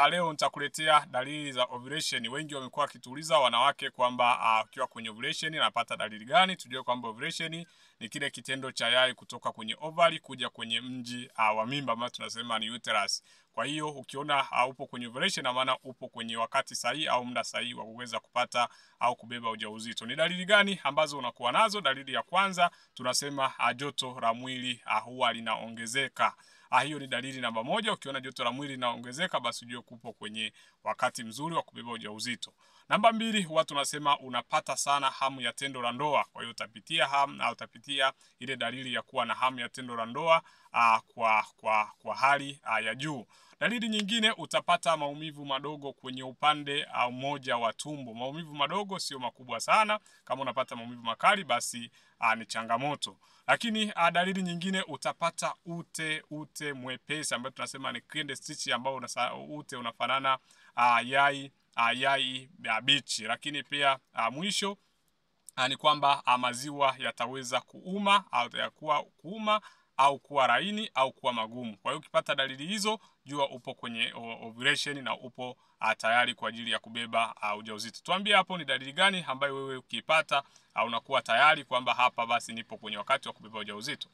leo nitakuletea dalili za ovulation. Wengi wamekuwa wakituuliza wanawake kwamba ukiwa kwenye ovulation anapata dalili gani. Tujue kwamba ovulation ni kile kitendo cha yai kutoka kwenye ovary kuja kwenye mji wa mimba ambao tunasema ni uterus. Kwa hiyo ukiona upo kwenye ovulation na maana upo kwenye wakati sahihi au muda sahihi wa kuweza kupata au kubeba ujauzito. Ni dalili gani ambazo unakuwa nazo? Dalili ya kwanza tunasema joto la mwili huwa linaongezeka. Hiyo ni dalili namba moja. Ukiona joto la mwili linaongezeka, basi ujue kupo kwenye wakati mzuri wa kubeba ujauzito. Namba mbili, huwa tunasema unapata sana hamu ya tendo la ndoa. Kwa hiyo utapitia hamu au utapitia ile dalili ya kuwa na hamu ya tendo la ndoa kwa hali ya juu. Dalili nyingine, utapata maumivu madogo kwenye upande mmoja wa tumbo. Maumivu madogo, sio makubwa sana. Kama unapata maumivu makali, basi ni changamoto. Lakini dalili nyingine, utapata ute mwepesi ambao tunasema ni clean stitch, ambao ute unafanana yai bichi. Lakini pia mwisho ni kwamba maziwa yataweza kuuma au kuwa laini au kuwa magumu. Kwa hiyo ukipata dalili hizo, jua upo kwenye ovulation na upo tayari kwa ajili ya kubeba ujauzito. Tuambie hapo ni dalili gani ambayo wewe ukipata unakuwa tayari kwamba hapa basi nipo kwenye wakati wa kubeba ujauzito.